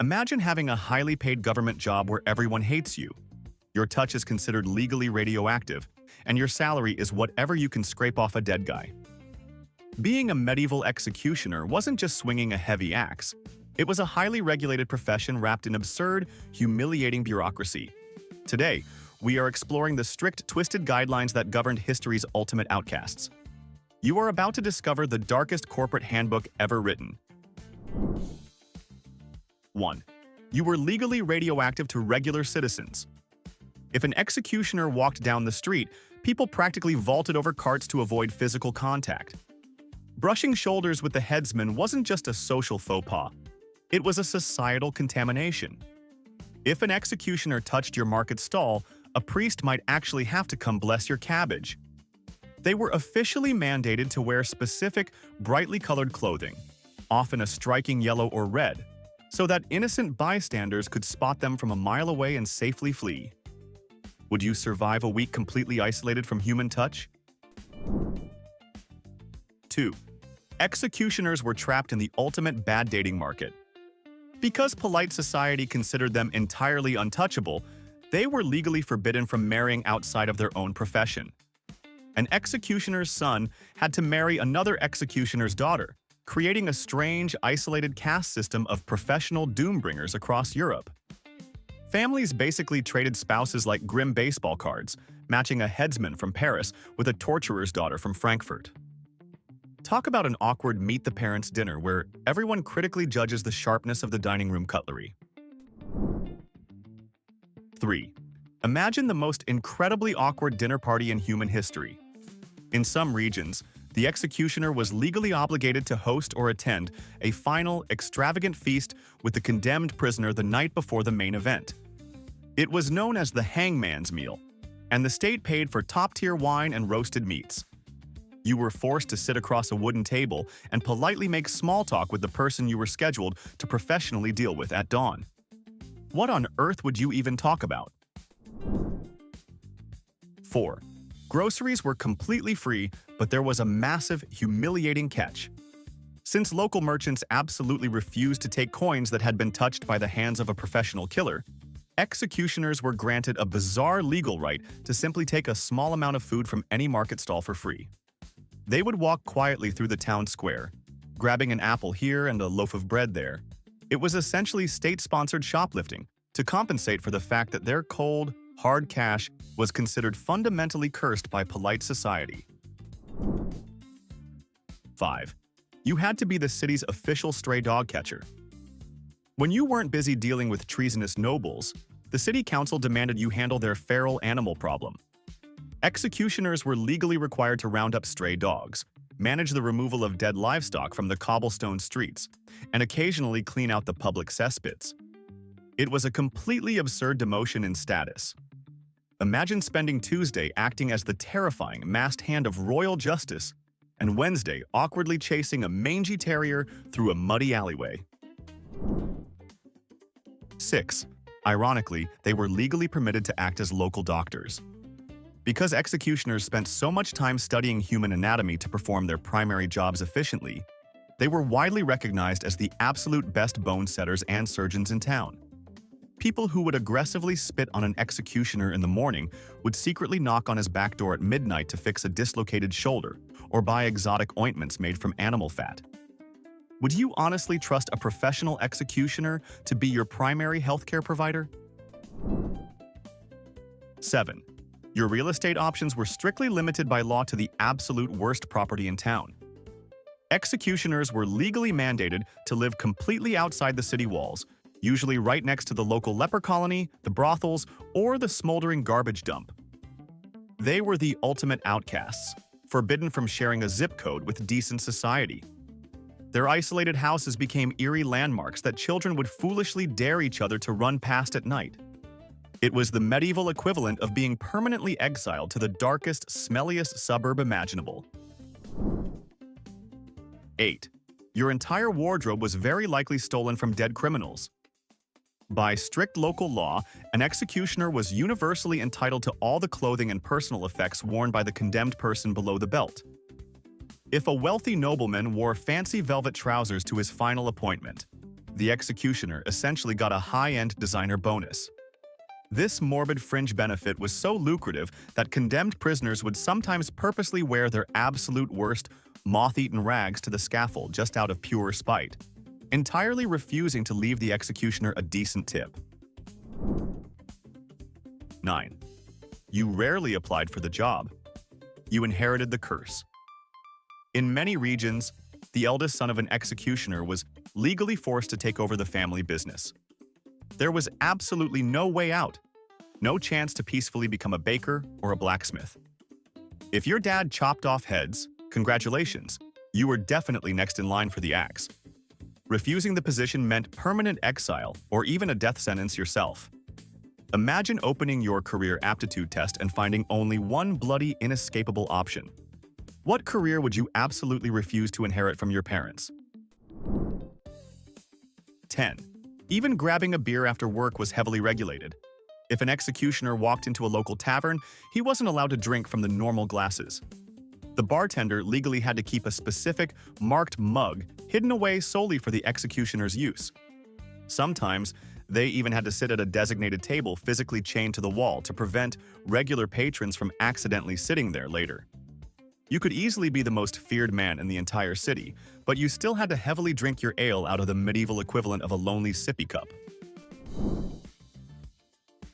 Imagine having a highly paid government job where everyone hates you. Your touch is considered legally radioactive, and your salary is whatever you can scrape off a dead guy. Being a medieval executioner wasn't just swinging a heavy axe. It was a highly regulated profession wrapped in absurd, humiliating bureaucracy. Today, we are exploring the strict, twisted guidelines that governed history's ultimate outcasts. You are about to discover the darkest corporate handbook ever written. 1. You were legally radioactive to regular citizens. If an executioner walked down the street, people practically vaulted over carts to avoid physical contact. Brushing shoulders with the headsman wasn't just a social faux pas. It was a societal contamination. If an executioner touched your market stall, a priest might actually have to come bless your cabbage. They were officially mandated to wear specific, brightly colored clothing, often a striking yellow or red, so that innocent bystanders could spot them from a mile away and safely flee. Would you survive a week completely isolated from human touch? 2. Executioners were trapped in the ultimate bad dating market. Because polite society considered them entirely untouchable, they were legally forbidden from marrying outside of their own profession. An executioner's son had to marry another executioner's daughter, creating a strange, isolated caste system of professional doombringers across Europe. Families basically traded spouses like grim baseball cards, matching a headsman from Paris with a torturer's daughter from Frankfurt. Talk about an awkward meet-the-parents dinner where everyone critically judges the sharpness of the dining room cutlery. 3. Imagine the most incredibly awkward dinner party in human history. In some regions, the executioner was legally obligated to host or attend a final, extravagant feast with the condemned prisoner the night before the main event. It was known as the hangman's meal, and the state paid for top-tier wine and roasted meats. You were forced to sit across a wooden table and politely make small talk with the person you were scheduled to professionally deal with at dawn. What on earth would you even talk about? 4. Groceries were completely free, but there was a massive, humiliating catch. Since local merchants absolutely refused to take coins that had been touched by the hands of a professional killer, executioners were granted a bizarre legal right to simply take a small amount of food from any market stall for free. They would walk quietly through the town square, grabbing an apple here and a loaf of bread there. It was essentially state-sponsored shoplifting to compensate for the fact that their cold, hard cash was considered fundamentally cursed by polite society. 5. You had to be the city's official stray dog catcher. When you weren't busy dealing with treasonous nobles, the city council demanded you handle their feral animal problem. Executioners were legally required to round up stray dogs, manage the removal of dead livestock from the cobblestone streets, and occasionally clean out the public cesspits. It was a completely absurd demotion in status. Imagine spending Tuesday acting as the terrifying masked hand of royal justice, and Wednesday awkwardly chasing a mangy terrier through a muddy alleyway. 6. Ironically, they were legally permitted to act as local doctors. Because executioners spent so much time studying human anatomy to perform their primary jobs efficiently, they were widely recognized as the absolute best bone setters and surgeons in town. People who would aggressively spit on an executioner in the morning would secretly knock on his back door at midnight to fix a dislocated shoulder or buy exotic ointments made from animal fat. Would you honestly trust a professional executioner to be your primary healthcare provider? 7. Your real estate options were strictly limited by law to the absolute worst property in town. Executioners were legally mandated to live completely outside the city walls, usually right next to the local leper colony, the brothels, or the smoldering garbage dump. They were the ultimate outcasts, forbidden from sharing a zip code with decent society. Their isolated houses became eerie landmarks that children would foolishly dare each other to run past at night. It was the medieval equivalent of being permanently exiled to the darkest, smelliest suburb imaginable. 8. Your entire wardrobe was very likely stolen from dead criminals. By strict local law, an executioner was universally entitled to all the clothing and personal effects worn by the condemned person below the belt. If a wealthy nobleman wore fancy velvet trousers to his final appointment, The executioner essentially got a high-end designer bonus. This morbid fringe benefit was so lucrative that condemned prisoners would sometimes purposely wear their absolute worst, moth-eaten rags to the scaffold just out of pure spite, entirely refusing to leave the executioner a decent tip. 9. You rarely applied for the job. You inherited the curse. In many regions, the eldest son of an executioner was legally forced to take over the family business. There was absolutely no way out, no chance to peacefully become a baker or a blacksmith. If your dad chopped off heads, congratulations, you were definitely next in line for the axe. Refusing the position meant permanent exile or even a death sentence yourself. Imagine opening your career aptitude test and finding only one bloody inescapable option. What career would you absolutely refuse to inherit from your parents? 10. Even grabbing a beer after work was heavily regulated. If an executioner walked into a local tavern, he wasn't allowed to drink from the normal glasses. The bartender legally had to keep a specific, marked mug hidden away solely for the executioner's use. Sometimes, they even had to sit at a designated table physically chained to the wall to prevent regular patrons from accidentally sitting there later. You could easily be the most feared man in the entire city, but you still had to heavily drink your ale out of the medieval equivalent of a lonely sippy cup.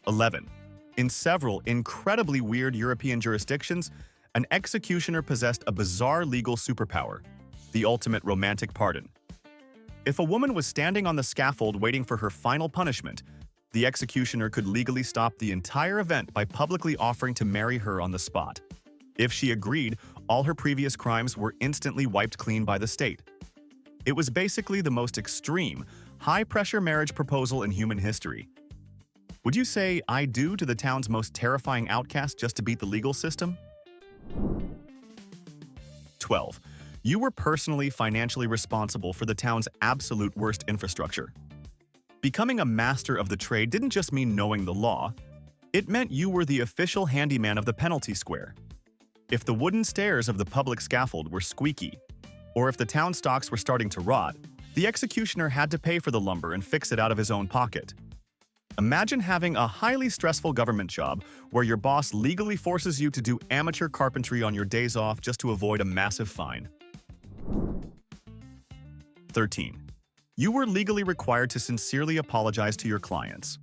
11. In several incredibly weird European jurisdictions, an executioner possessed a bizarre legal superpower, the ultimate romantic pardon. If a woman was standing on the scaffold waiting for her final punishment, the executioner could legally stop the entire event by publicly offering to marry her on the spot. If she agreed, all her previous crimes were instantly wiped clean by the state. It was basically the most extreme, high-pressure marriage proposal in human history. Would you say "I do" to the town's most terrifying outcast just to beat the legal system? 12. You were personally financially responsible for the town's absolute worst infrastructure. Becoming a master of the trade didn't just mean knowing the law. It meant you were the official handyman of the penalty square. If the wooden stairs of the public scaffold were squeaky, or if the town stocks were starting to rot, the executioner had to pay for the lumber and fix it out of his own pocket. Imagine having a highly stressful government job where your boss legally forces you to do amateur carpentry on your days off just to avoid a massive fine. 13. You were legally required to sincerely apologize to your clients.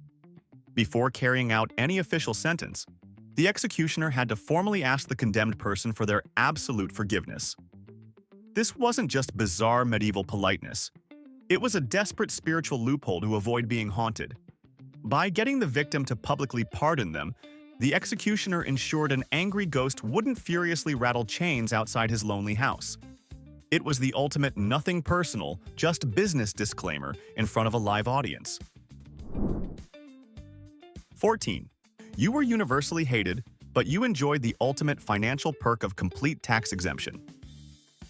Before carrying out any official sentence, the executioner had to formally ask the condemned person for their absolute forgiveness. This wasn't just bizarre medieval politeness. It was a desperate spiritual loophole to avoid being haunted. By getting the victim to publicly pardon them, the executioner ensured an angry ghost wouldn't furiously rattle chains outside his lonely house. It was the ultimate nothing personal, just business disclaimer in front of a live audience. 14. You were universally hated, but you enjoyed the ultimate financial perk of complete tax exemption.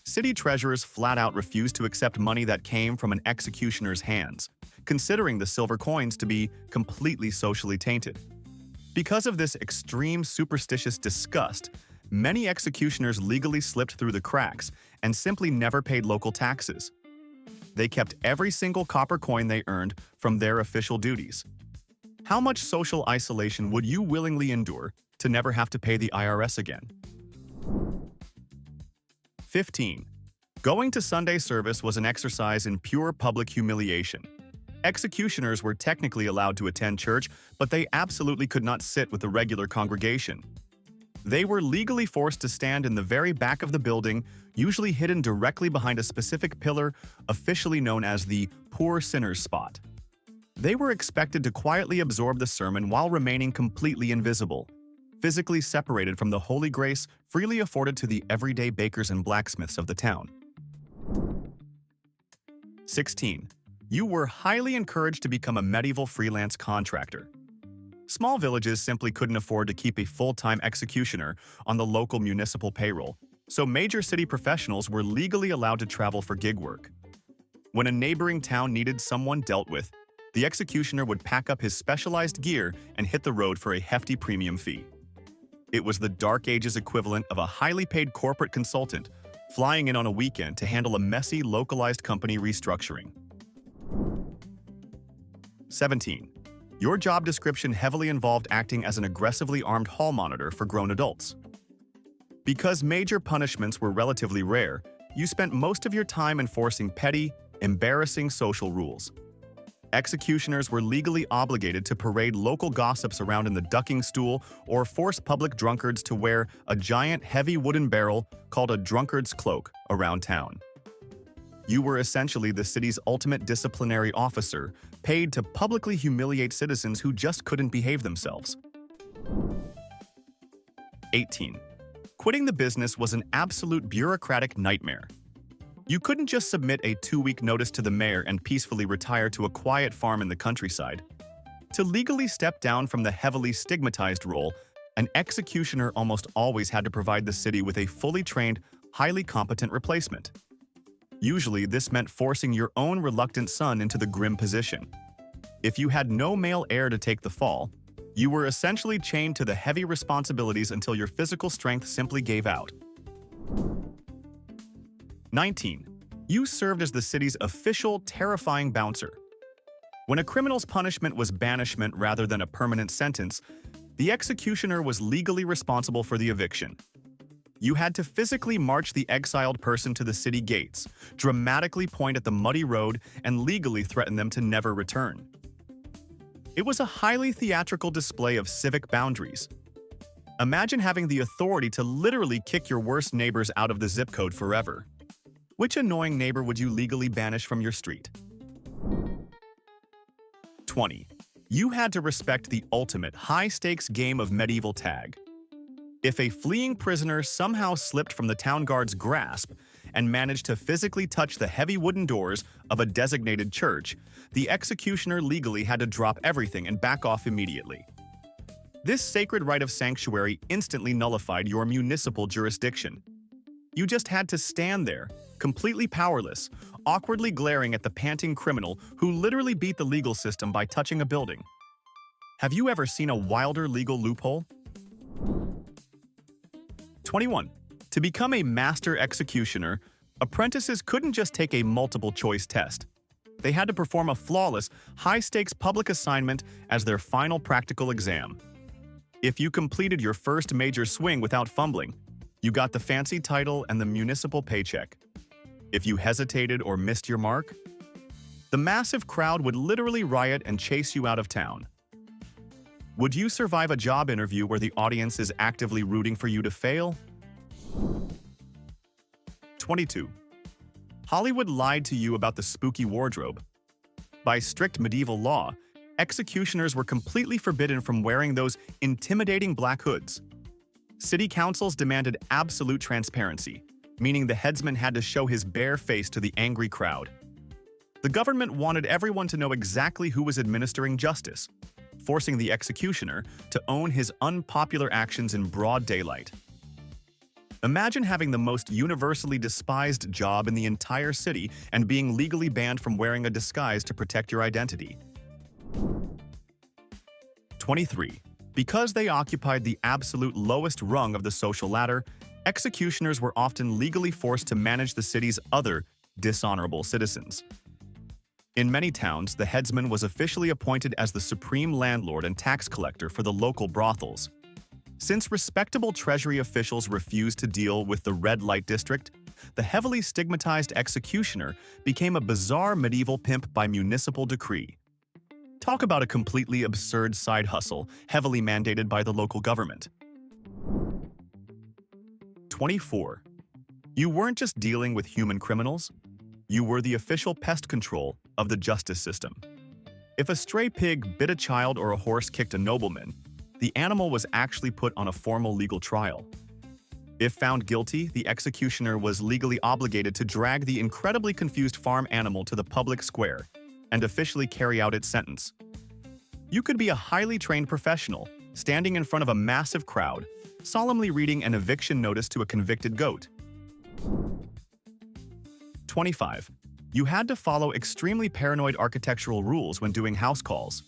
City treasurers flat out refused to accept money that came from an executioner's hands, considering the silver coins to be completely socially tainted. Because of this extreme superstitious disgust, many executioners legally slipped through the cracks and simply never paid local taxes. They kept every single copper coin they earned from their official duties. How much social isolation would you willingly endure to never have to pay the IRS again? 15. Going to Sunday service was an exercise in pure public humiliation. Executioners were technically allowed to attend church, but they absolutely could not sit with the regular congregation. They were legally forced to stand in the very back of the building, usually hidden directly behind a specific pillar, officially known as the poor sinner's spot. They were expected to quietly absorb the sermon while remaining completely invisible, physically separated from the holy grace freely afforded to the everyday bakers and blacksmiths of the town. 16. You were highly encouraged to become a medieval freelance contractor. Small villages simply couldn't afford to keep a full-time executioner on the local municipal payroll, so major city professionals were legally allowed to travel for gig work. When a neighboring town needed someone dealt with, the executioner would pack up his specialized gear and hit the road for a hefty premium fee. It was the Dark Ages equivalent of a highly paid corporate consultant flying in on a weekend to handle a messy, localized company restructuring. 17. Your job description heavily involved acting as an aggressively armed hall monitor for grown adults. Because major punishments were relatively rare, you spent most of your time enforcing petty, embarrassing social rules. Executioners were legally obligated to parade local gossips around in the ducking stool or force public drunkards to wear a giant heavy wooden barrel called a drunkard's cloak around town. You were essentially the city's ultimate disciplinary officer, paid to publicly humiliate citizens who just couldn't behave themselves. 18. Quitting the business was an absolute bureaucratic nightmare. You couldn't just submit a 2-week notice to the mayor and peacefully retire to a quiet farm in the countryside. To legally step down from the heavily stigmatized role, an executioner almost always had to provide the city with a fully trained, highly competent replacement. Usually, this meant forcing your own reluctant son into the grim position. If you had no male heir to take the fall, you were essentially chained to the heavy responsibilities until your physical strength simply gave out. 19. You served as the city's official, terrifying bouncer. When a criminal's punishment was banishment rather than a permanent sentence, the executioner was legally responsible for the eviction. You had to physically march the exiled person to the city gates, dramatically point at the muddy road, and legally threaten them to never return. It was a highly theatrical display of civic boundaries. Imagine having the authority to literally kick your worst neighbors out of the zip code forever. Which annoying neighbor would you legally banish from your street? 20. You had to respect the ultimate high-stakes game of medieval tag. If a fleeing prisoner somehow slipped from the town guard's grasp and managed to physically touch the heavy wooden doors of a designated church, the executioner legally had to drop everything and back off immediately. This sacred right of sanctuary instantly nullified your municipal jurisdiction. You just had to stand there, completely powerless, awkwardly glaring at the panting criminal who literally beat the legal system by touching a building. Have you ever seen a wilder legal loophole? 21. To become a master executioner, apprentices couldn't just take a multiple-choice test. They had to perform a flawless, high-stakes public assignment as their final practical exam. If you completed your first major swing without fumbling, you got the fancy title and the municipal paycheck. If you hesitated or missed your mark, the massive crowd would literally riot and chase you out of town. Would you survive a job interview where the audience is actively rooting for you to fail? 22. Hollywood lied to you about the spooky wardrobe. By strict medieval law, executioners were completely forbidden from wearing those intimidating black hoods. City councils demanded absolute transparency, meaning the headsman had to show his bare face to the angry crowd. The government wanted everyone to know exactly who was administering justice, forcing the executioner to own his unpopular actions in broad daylight. Imagine having the most universally despised job in the entire city and being legally banned from wearing a disguise to protect your identity. 23. Because they occupied the absolute lowest rung of the social ladder, executioners were often legally forced to manage the city's other dishonorable citizens. In many towns, the headsman was officially appointed as the supreme landlord and tax collector for the local brothels. Since respectable treasury officials refused to deal with the red light district, the heavily stigmatized executioner became a bizarre medieval pimp by municipal decree. Talk about a completely absurd side hustle, heavily mandated by the local government. 24. You weren't just dealing with human criminals, you were the official pest control of the justice system. If a stray pig bit a child or a horse kicked a nobleman, the animal was actually put on a formal legal trial. If found guilty, the executioner was legally obligated to drag the incredibly confused farm animal to the public square and officially carry out its sentence. You could be a highly trained professional, standing in front of a massive crowd, solemnly reading an eviction notice to a convicted goat. 25. You had to follow extremely paranoid architectural rules when doing house calls.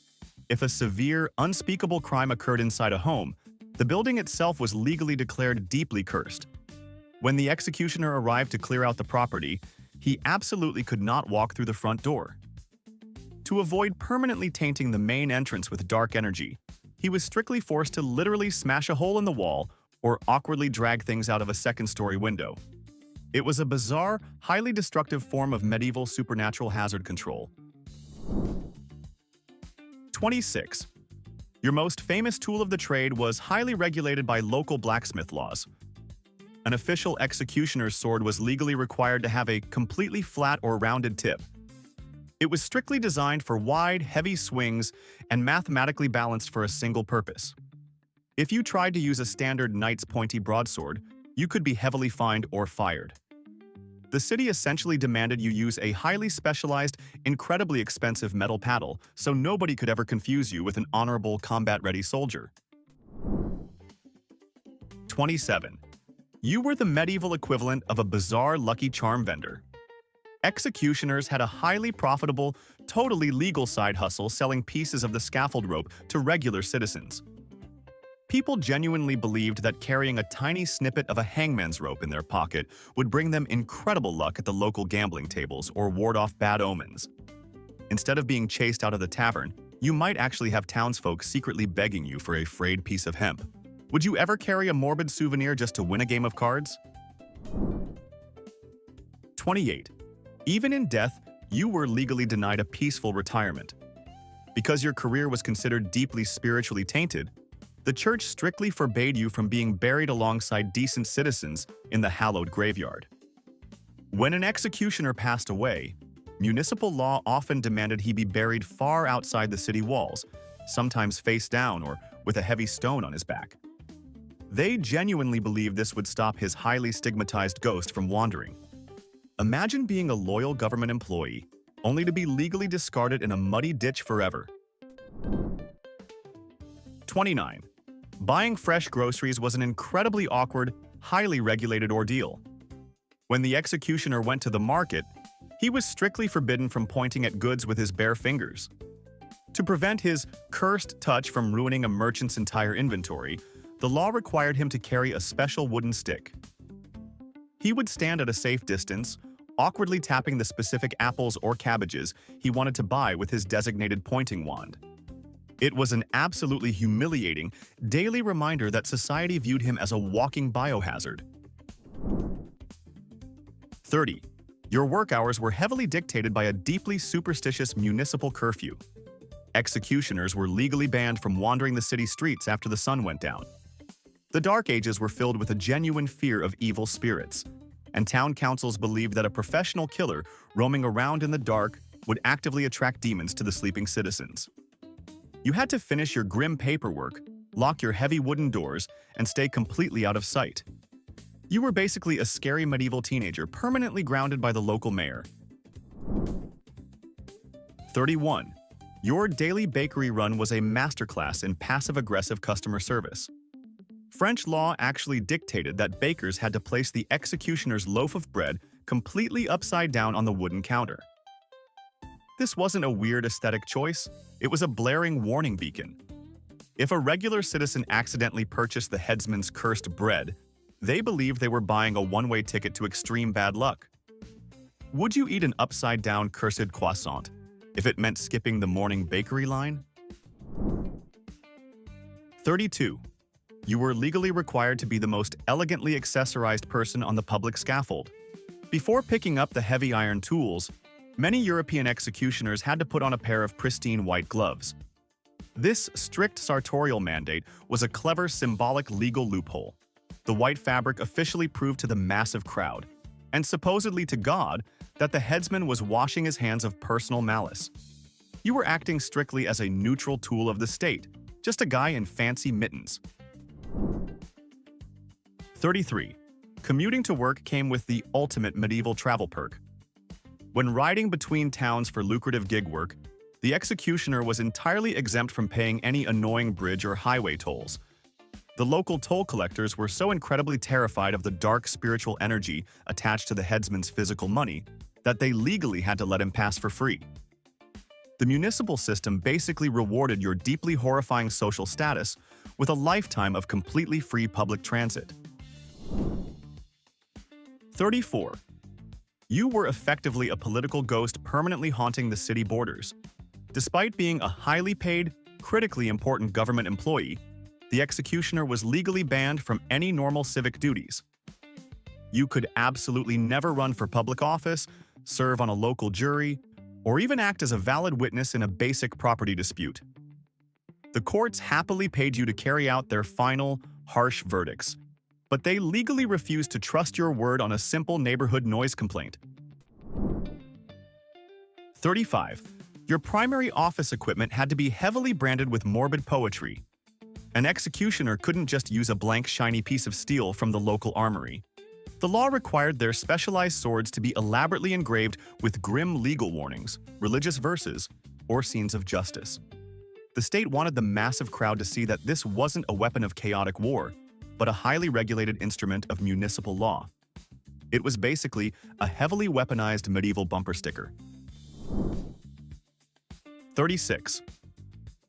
If a severe, unspeakable crime occurred inside a home, the building itself was legally declared deeply cursed. When the executioner arrived to clear out the property, he absolutely could not walk through the front door. To avoid permanently tainting the main entrance with dark energy, he was strictly forced to literally smash a hole in the wall or awkwardly drag things out of a second-story window. It was a bizarre, highly destructive form of medieval supernatural hazard control. 26. Your most famous tool of the trade was highly regulated by local blacksmith laws. An official executioner's sword was legally required to have a completely flat or rounded tip. It was strictly designed for wide, heavy swings and mathematically balanced for a single purpose. If you tried to use a standard knight's pointy broadsword, you could be heavily fined or fired. The city essentially demanded you use a highly specialized, incredibly expensive metal paddle, so nobody could ever confuse you with an honorable, combat-ready soldier. 27. You were the medieval equivalent of a bizarre Lucky Charm vendor. Executioners had a highly profitable, totally legal side hustle selling pieces of the scaffold rope to regular citizens. People genuinely believed that carrying a tiny snippet of a hangman's rope in their pocket would bring them incredible luck at the local gambling tables or ward off bad omens. Instead of being chased out of the tavern, you might actually have townsfolk secretly begging you for a frayed piece of hemp. Would you ever carry a morbid souvenir just to win a game of cards? 28. Even in death, you were legally denied a peaceful retirement. Because your career was considered deeply spiritually tainted, the church strictly forbade you from being buried alongside decent citizens in the hallowed graveyard. When an executioner passed away, municipal law often demanded he be buried far outside the city walls, sometimes face down or with a heavy stone on his back. They genuinely believed this would stop his highly stigmatized ghost from wandering. Imagine being a loyal government employee, only to be legally discarded in a muddy ditch forever. 29. Buying fresh groceries was an incredibly awkward, highly regulated ordeal. When the executioner went to the market, he was strictly forbidden from pointing at goods with his bare fingers. To prevent his cursed touch from ruining a merchant's entire inventory, the law required him to carry a special wooden stick. He would stand at a safe distance, awkwardly tapping the specific apples or cabbages he wanted to buy with his designated pointing wand. It was an absolutely humiliating, daily reminder that society viewed him as a walking biohazard. 30. Your work hours were heavily dictated by a deeply superstitious municipal curfew. Executioners were legally banned from wandering the city streets after the sun went down. The Dark Ages were filled with a genuine fear of evil spirits, and town councils believed that a professional killer roaming around in the dark would actively attract demons to the sleeping citizens. You had to finish your grim paperwork, lock your heavy wooden doors, and stay completely out of sight. You were basically a scary medieval teenager permanently grounded by the local mayor. 31. Your daily bakery run was a masterclass in passive-aggressive customer service. French law actually dictated that bakers had to place the executioner's loaf of bread completely upside down on the wooden counter. This wasn't a weird aesthetic choice, it was a blaring warning beacon. If a regular citizen accidentally purchased the headsman's cursed bread, they believed they were buying a one-way ticket to extreme bad luck. Would you eat an upside-down cursed croissant if it meant skipping the morning bakery line? 32. You were legally required to be the most elegantly accessorized person on the public scaffold. Before picking up the heavy iron tools, many European executioners had to put on a pair of pristine white gloves. This strict sartorial mandate was a clever symbolic legal loophole. The white fabric officially proved to the massive crowd, and supposedly to God, that the headsman was washing his hands of personal malice. You were acting strictly as a neutral tool of the state, just a guy in fancy mittens. 33. Commuting to work came with the ultimate medieval travel perk. When riding between towns for lucrative gig work, the executioner was entirely exempt from paying any annoying bridge or highway tolls. The local toll collectors were so incredibly terrified of the dark spiritual energy attached to the headsman's physical money that they legally had to let him pass for free. The municipal system basically rewarded your deeply horrifying social status with a lifetime of completely free public transit. 34. You were effectively a political ghost permanently haunting the city borders. Despite being a highly paid, critically important government employee, the executioner was legally banned from any normal civic duties. You could absolutely never run for public office, serve on a local jury, or even act as a valid witness in a basic property dispute. The courts happily paid you to carry out their final, harsh verdicts, but they legally refused to trust your word on a simple neighborhood noise complaint. 35. Your primary office equipment had to be heavily branded with morbid poetry. An executioner couldn't just use a blank shiny piece of steel from the local armory. The law required their specialized swords to be elaborately engraved with grim legal warnings, religious verses, or scenes of justice. The state wanted the massive crowd to see that this wasn't a weapon of chaotic war, but a highly regulated instrument of municipal law. It was basically a heavily weaponized medieval bumper sticker. 36.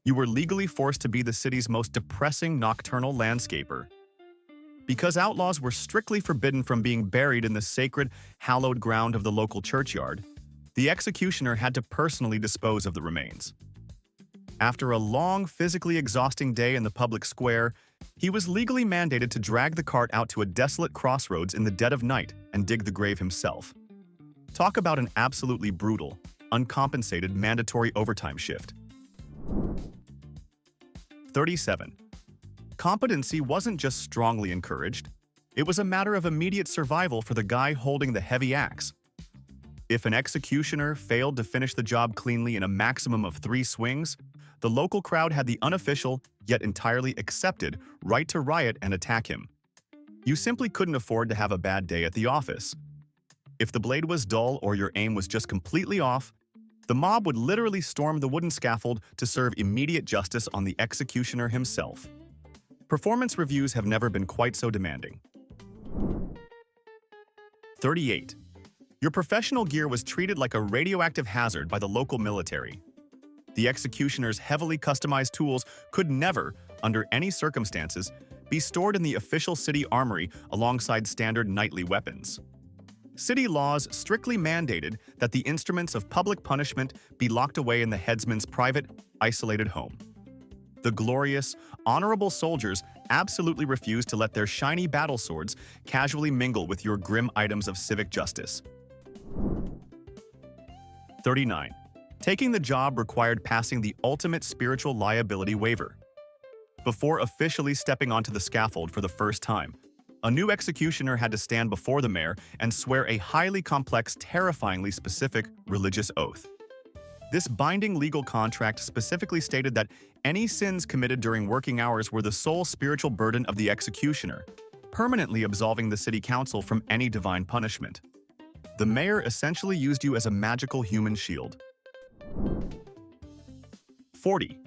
You were legally forced to be the city's most depressing nocturnal landscaper. Because outlaws were strictly forbidden from being buried in the sacred, hallowed ground of the local churchyard, the executioner had to personally dispose of the remains. After a long, physically exhausting day in the public square, he was legally mandated to drag the cart out to a desolate crossroads in the dead of night and dig the grave himself. Talk about an absolutely brutal, uncompensated mandatory overtime shift. 37. Competency wasn't just strongly encouraged, it was a matter of immediate survival for the guy holding the heavy axe. If an executioner failed to finish the job cleanly in a maximum of 3 swings, the local crowd had the unofficial, yet entirely accepted, right to riot and attack him. You simply couldn't afford to have a bad day at the office. If the blade was dull or your aim was just completely off, the mob would literally storm the wooden scaffold to serve immediate justice on the executioner himself. Performance reviews have never been quite so demanding. 38. Your professional gear was treated like a radioactive hazard by the local military. The executioner's heavily customized tools could never, under any circumstances, be stored in the official city armory alongside standard nightly weapons. City laws strictly mandated that the instruments of public punishment be locked away in the headsman's private, isolated home. The glorious, honorable soldiers absolutely refused to let their shiny battle swords casually mingle with your grim items of civic justice. 39. Taking the job required passing the ultimate spiritual liability waiver. Before officially stepping onto the scaffold for the first time, a new executioner had to stand before the mayor and swear a highly complex, terrifyingly specific religious oath. This binding legal contract specifically stated that any sins committed during working hours were the sole spiritual burden of the executioner, permanently absolving the city council from any divine punishment. The mayor essentially used you as a magical human shield. 40.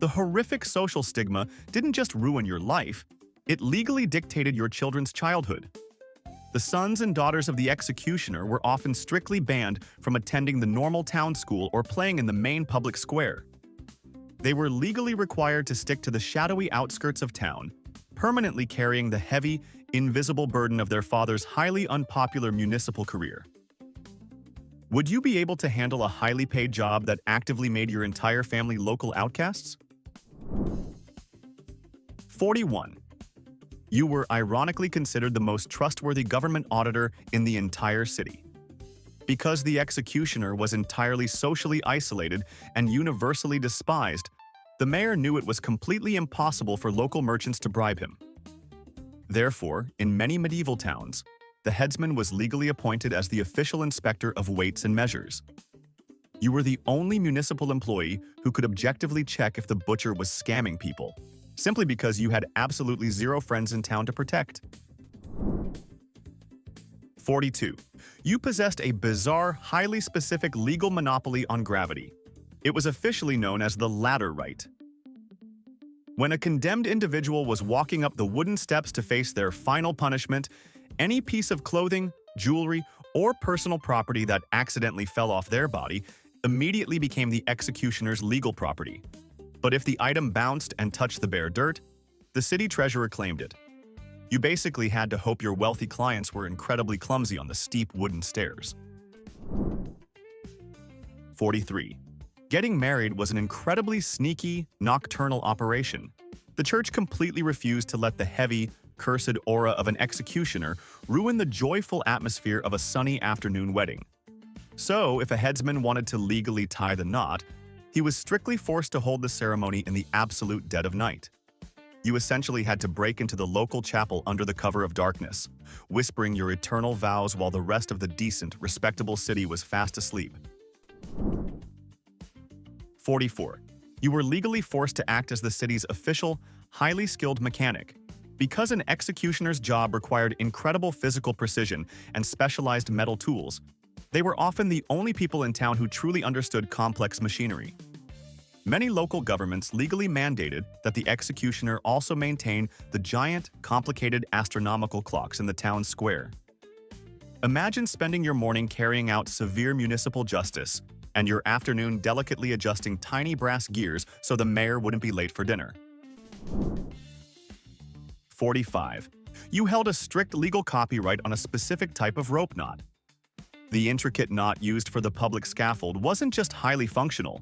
The horrific social stigma didn't just ruin your life, it legally dictated your children's childhood. The sons and daughters of the executioner were often strictly banned from attending the normal town school or playing in the main public square. They were legally required to stick to the shadowy outskirts of town, permanently carrying the heavy, invisible burden of their father's highly unpopular municipal career. Would you be able to handle a highly paid job that actively made your entire family local outcasts? 41. You were ironically considered the most trustworthy government auditor in the entire city. Because the executioner was entirely socially isolated and universally despised, the mayor knew it was completely impossible for local merchants to bribe him. Therefore, in many medieval towns, the headsman was legally appointed as the official inspector of weights and measures. You were the only municipal employee who could objectively check if the butcher was scamming people, simply because you had absolutely zero friends in town to protect. 42. You possessed a bizarre, highly specific legal monopoly on gravity. It was officially known as the ladder right. When a condemned individual was walking up the wooden steps to face their final punishment, any piece of clothing, jewelry, or personal property that accidentally fell off their body immediately became the executioner's legal property. But if the item bounced and touched the bare dirt, the city treasurer claimed it. You basically had to hope your wealthy clients were incredibly clumsy on the steep wooden stairs. 43. Getting married was an incredibly sneaky, nocturnal operation. The church completely refused to let the heavy, cursed aura of an executioner ruin the joyful atmosphere of a sunny afternoon wedding. So, if a headsman wanted to legally tie the knot, he was strictly forced to hold the ceremony in the absolute dead of night. You essentially had to break into the local chapel under the cover of darkness, whispering your eternal vows while the rest of the decent, respectable city was fast asleep. 44. You were legally forced to act as the city's official, highly skilled mechanic. Because an executioner's job required incredible physical precision and specialized metal tools, they were often the only people in town who truly understood complex machinery. Many local governments legally mandated that the executioner also maintain the giant, complicated astronomical clocks in the town square. Imagine spending your morning carrying out severe municipal justice and your afternoon delicately adjusting tiny brass gears so the mayor wouldn't be late for dinner. 45. You held a strict legal copyright on a specific type of rope knot. The intricate knot used for the public scaffold wasn't just highly functional,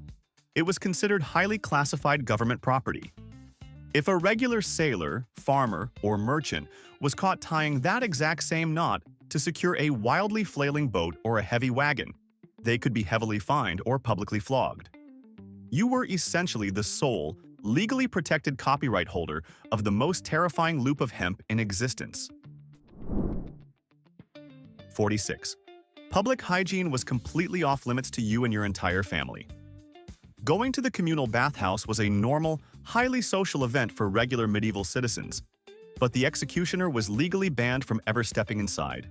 it was considered highly classified government property. If a regular sailor, farmer, or merchant was caught tying that exact same knot to secure a wildly flailing boat or a heavy wagon, they could be heavily fined or publicly flogged. You were essentially the sole, legally protected copyright holder of the most terrifying loop of hemp in existence. 46. Public hygiene was completely off-limits to you and your entire family. Going to the communal bathhouse was a normal, highly social event for regular medieval citizens, but the executioner was legally banned from ever stepping inside.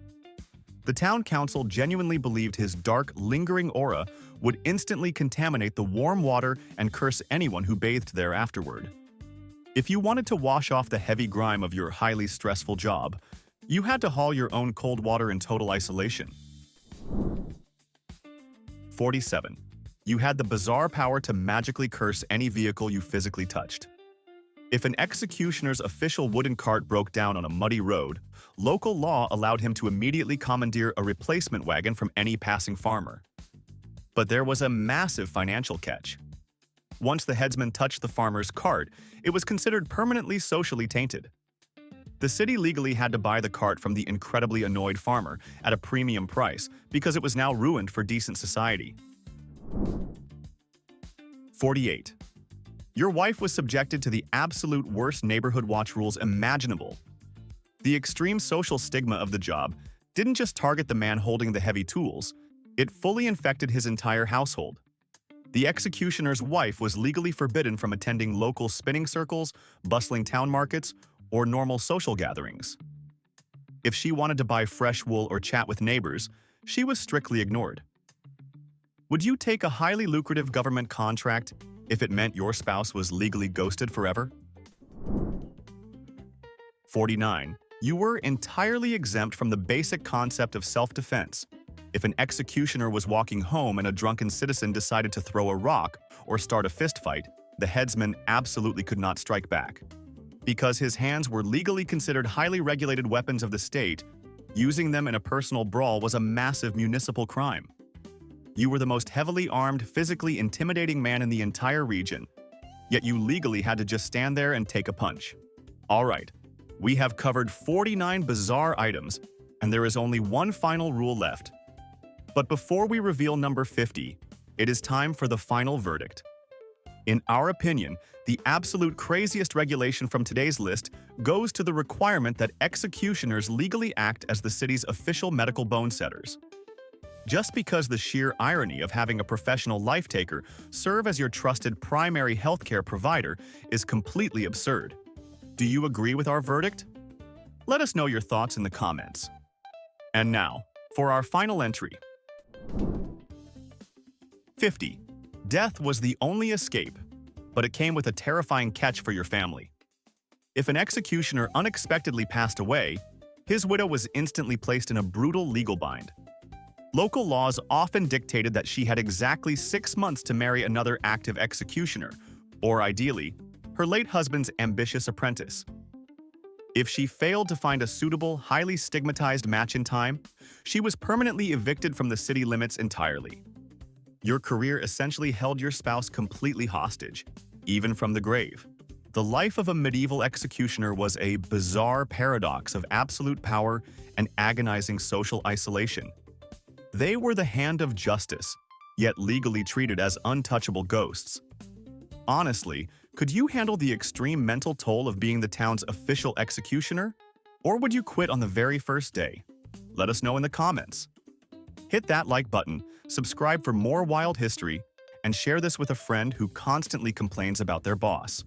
The town council genuinely believed his dark, lingering aura would instantly contaminate the warm water and curse anyone who bathed there afterward. If you wanted to wash off the heavy grime of your highly stressful job, you had to haul your own cold water in total isolation. 47. You had the bizarre power to magically curse any vehicle you physically touched. If an executioner's official wooden cart broke down on a muddy road, local law allowed him to immediately commandeer a replacement wagon from any passing farmer. But there was a massive financial catch. Once the headsman touched the farmer's cart, it was considered permanently socially tainted. The city legally had to buy the cart from the incredibly annoyed farmer at a premium price because it was now ruined for decent society. 48. Your wife was subjected to the absolute worst neighborhood watch rules imaginable. The extreme social stigma of the job didn't just target the man holding the heavy tools, it fully infected his entire household. The executioner's wife was legally forbidden from attending local spinning circles, bustling town markets, or normal social gatherings. If she wanted to buy fresh wool or chat with neighbors, she was strictly ignored. Would you take a highly lucrative government contract if it meant your spouse was legally ghosted forever? 49. You were entirely exempt from the basic concept of self-defense. If an executioner was walking home and a drunken citizen decided to throw a rock or start a fistfight, the headsman absolutely could not strike back. Because his hands were legally considered highly regulated weapons of the state, using them in a personal brawl was a massive municipal crime. You were the most heavily armed, physically intimidating man in the entire region, yet you legally had to just stand there and take a punch. Alright, we have covered 49 bizarre items, and there is only one final rule left. But before we reveal number 50, it is time for the final verdict. In our opinion, the absolute craziest regulation from today's list goes to the requirement that executioners legally act as the city's official medical bone setters. Just because the sheer irony of having a professional life-taker serve as your trusted primary healthcare provider is completely absurd. Do you agree with our verdict? Let us know your thoughts in the comments. And now, for our final entry. 50. Death was the only escape, but it came with a terrifying catch for your family. If an executioner unexpectedly passed away, his widow was instantly placed in a brutal legal bind. Local laws often dictated that she had exactly 6 months to marry another active executioner, or ideally, her late husband's ambitious apprentice. If she failed to find a suitable, highly stigmatized match in time, she was permanently evicted from the city limits entirely. Your career essentially held your spouse completely hostage, even from the grave. The life of a medieval executioner was a bizarre paradox of absolute power and agonizing social isolation. They were the hand of justice, yet legally treated as untouchable ghosts. Honestly, could you handle the extreme mental toll of being the town's official executioner? Or would you quit on the very first day? Let us know in the comments. Hit that like button, subscribe for more wild history, and share this with a friend who constantly complains about their boss.